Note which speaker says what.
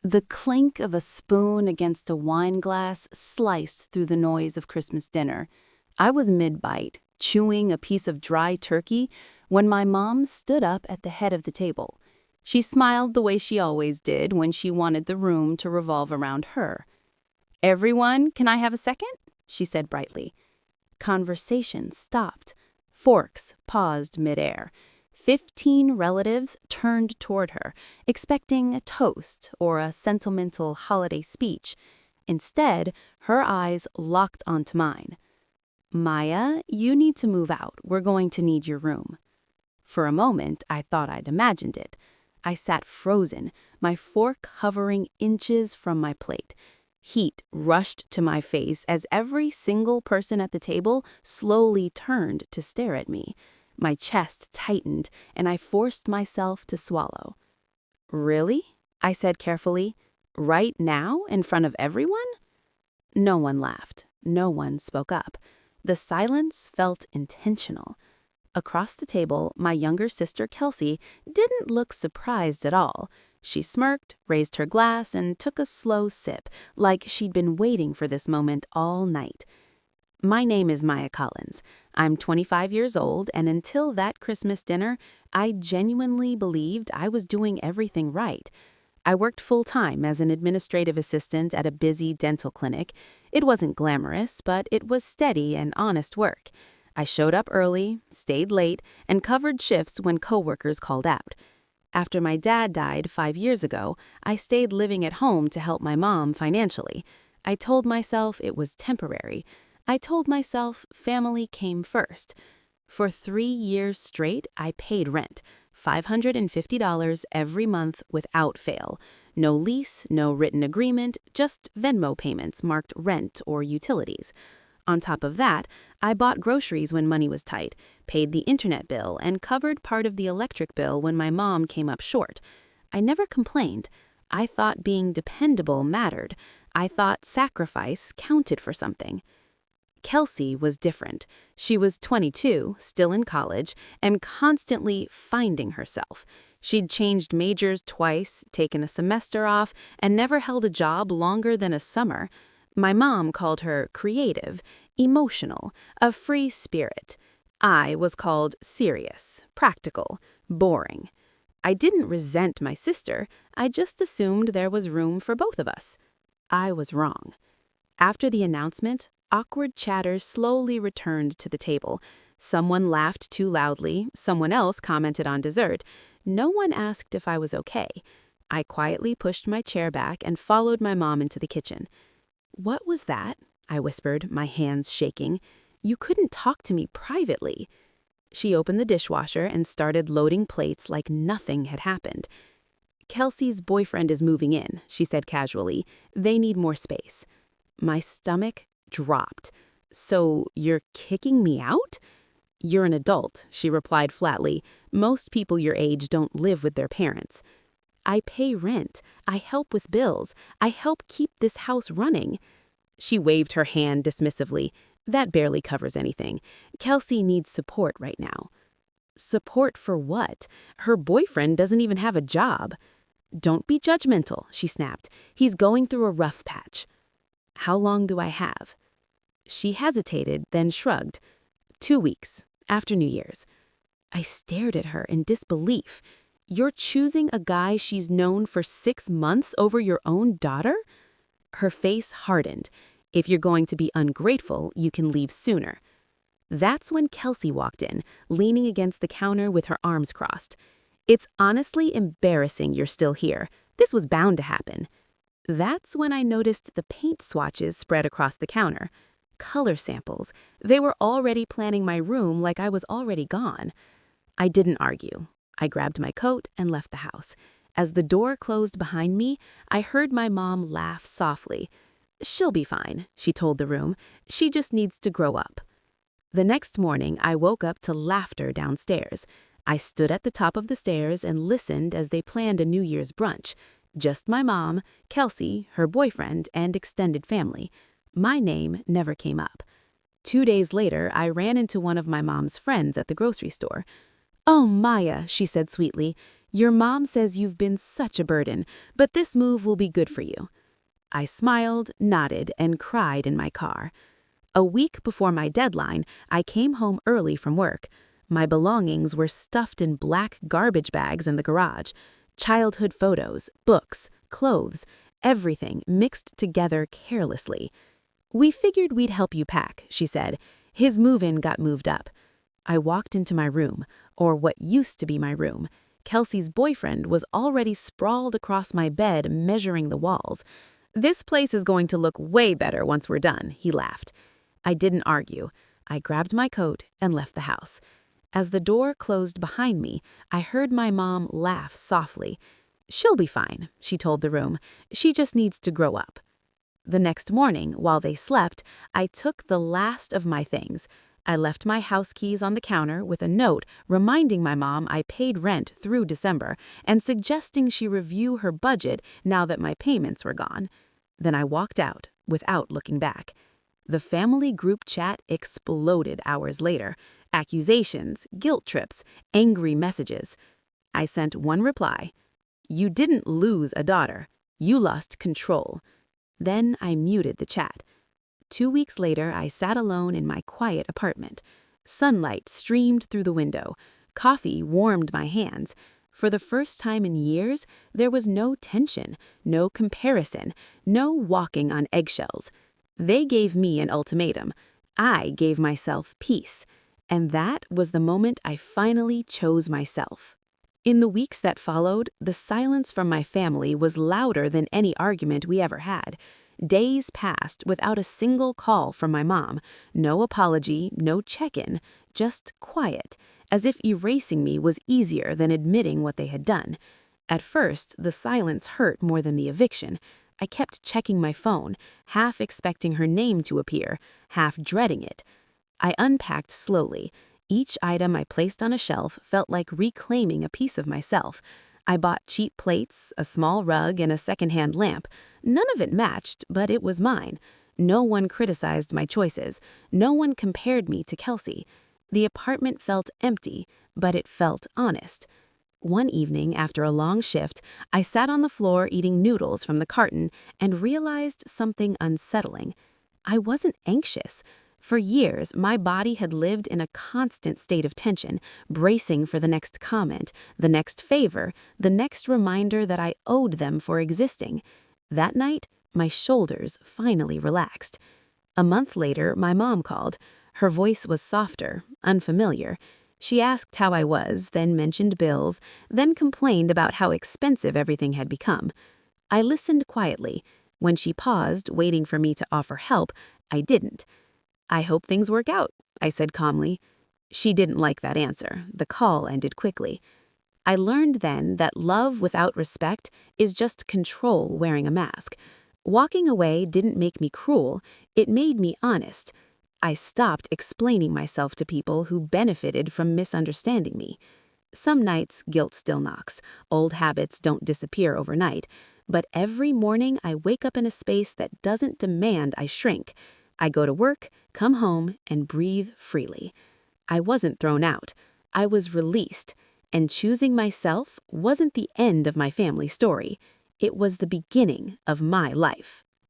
Speaker 1: The clink of a spoon against a wine glass sliced through the noise of Christmas dinner. I was mid-bite, chewing a piece of dry turkey, when my mom stood up at the head of the table. She smiled the way she always did when she wanted the room to revolve around her. "Everyone, can I have a second?" she said brightly. Conversation stopped. Forks paused midair. 15 relatives turned toward her, expecting a toast or a sentimental holiday speech. Instead, her eyes locked onto mine. "Maya, you need to move out. We're going to need your room." For a moment, I thought I'd imagined it. I sat frozen, my fork hovering inches from my plate. Heat rushed to my face as every single person at the table slowly turned to stare at me. My chest tightened, and I forced myself to swallow. "Really?" I said carefully. "Right now, in front of everyone?" No one laughed. No one spoke up. The silence felt intentional. Across the table, my younger sister Kelsey didn't look surprised at all. She smirked, raised her glass, and took a slow sip, like she'd been waiting for this moment all night. "My name is Maya Collins. I'm 25 years old, and until that Christmas dinner, I genuinely believed I was doing everything right. I worked full-time as an administrative assistant at a busy dental clinic. It wasn't glamorous, but it was steady and honest work. I showed up early, stayed late, and covered shifts when coworkers called out. After my dad died 5 years ago, I stayed living at home to help my mom financially. I told myself it was temporary. I told myself family came first. For 3 years straight, I paid rent, $550 every month without fail. No lease, no written agreement, just Venmo payments marked rent or utilities. On top of that, I bought groceries when money was tight, paid the internet bill, and covered part of the electric bill when my mom came up short. I never complained. I thought being dependable mattered. I thought sacrifice counted for something. Kelsey was different. She was 22, still in college, and constantly finding herself. She'd changed majors twice, taken a semester off, and never held a job longer than a summer. My mom called her creative, emotional, a free spirit. I was called serious, practical, boring. I didn't resent my sister. I just assumed there was room for both of us. I was wrong. After the announcement, awkward chatter slowly returned to the table. Someone laughed too loudly, someone else commented on dessert. No one asked if I was okay. I quietly pushed my chair back and followed my mom into the kitchen. "What was that?" I whispered, my hands shaking. "You couldn't talk to me privately." She opened the dishwasher and started loading plates like nothing had happened. "Kelsey's boyfriend is moving in," she said casually. "They need more space." My stomach dropped. "So you're kicking me out?" "You're an adult," she replied flatly. "Most people your age don't live with their parents." "I pay rent. I help with bills. I help keep this house running." She waved her hand dismissively. "That barely covers anything. Kelsey needs support right now." "Support for what? Her boyfriend doesn't even have a job." "Don't be judgmental," she snapped. "He's going through a rough patch." "How long do I have?" She hesitated, then shrugged. 2 weeks, after New Year's." I stared at her in disbelief. "You're choosing a guy she's known for 6 months over your own daughter?" Her face hardened. "If you're going to be ungrateful, you can leave sooner." That's when Kelsey walked in, leaning against the counter with her arms crossed. "It's honestly embarrassing you're still here. This was bound to happen." That's when I noticed the paint swatches spread across the counter. Color samples. They were already planning my room like I was already gone. I didn't argue. I grabbed my coat and left the house. As the door closed behind me, I heard my mom laugh softly. "She'll be fine," she told the room. "She just needs to grow up." The next morning, I woke up to laughter downstairs. I stood at the top of the stairs and listened as they planned a New Year's brunch. Just my mom, Kelsey, her boyfriend, and extended family. My name never came up. 2 days later, I ran into one of my mom's friends at the grocery store. "Oh, Maya," she said sweetly, Your mom says you've been such a burden, but this move will be good for you." I smiled, nodded, and cried in my car. A week before my deadline, I came home early from work. My belongings were stuffed in black garbage bags in the garage. Childhood photos, books, clothes, everything mixed together carelessly. "We figured we'd help you pack," she said. "His move-in got moved up." I walked into my room, or what used to be my room. Kelsey's boyfriend was already sprawled across my bed, measuring the walls. "This place is going to look way better once we're done," he laughed. I didn't argue. I grabbed my coat and left the house. As the door closed behind me, I heard my mom laugh softly. "She'll be fine," she told the room. "She just needs to grow up." The next morning, while they slept, I took the last of my things. I left my house keys on the counter with a note reminding my mom I paid rent through December and suggesting she review her budget now that my payments were gone. Then I walked out without looking back. The family group chat exploded hours later. Accusations, guilt trips, angry messages. I sent one reply. "You didn't lose a daughter. You lost control." Then I muted the chat. 2 weeks later, I sat alone in my quiet apartment. Sunlight streamed through the window. Coffee warmed my hands. For the first time in years, there was no tension, no comparison, no walking on eggshells. They gave me an ultimatum. I gave myself peace. And that was the moment I finally chose myself. In the weeks that followed, the silence from my family was louder than any argument we ever had. Days passed without a single call from my mom. No apology, no check-in, just quiet, as if erasing me was easier than admitting what they had done. At first, the silence hurt more than the eviction. I kept checking my phone, half expecting her name to appear, half dreading it. I unpacked slowly. Each item I placed on a shelf felt like reclaiming a piece of myself. I bought cheap plates, a small rug, and a secondhand lamp. None of it matched, but it was mine. No one criticized my choices. No one compared me to Kelsey. The apartment felt empty, but it felt honest. One evening, after a long shift, I sat on the floor eating noodles from the carton and realized something unsettling. I wasn't anxious. For years, my body had lived in a constant state of tension, bracing for the next comment, the next favor, the next reminder that I owed them for existing. That night, my shoulders finally relaxed. A month later, my mom called. Her voice was softer, unfamiliar. She asked how I was, then mentioned bills, then complained about how expensive everything had become. I listened quietly. When she paused, waiting for me to offer help, I didn't. "I hope things work out," I said calmly. She didn't like that answer. The call ended quickly. I learned then that love without respect is just control wearing a mask. Walking away didn't make me cruel, it made me honest. I stopped explaining myself to people who benefited from misunderstanding me. Some nights, guilt still knocks. Old habits don't disappear overnight. But every morning I wake up in a space that doesn't demand I shrink. I go to work, come home, and breathe freely. I wasn't thrown out. I was released. And choosing myself wasn't the end of my family story. It was the beginning of my life.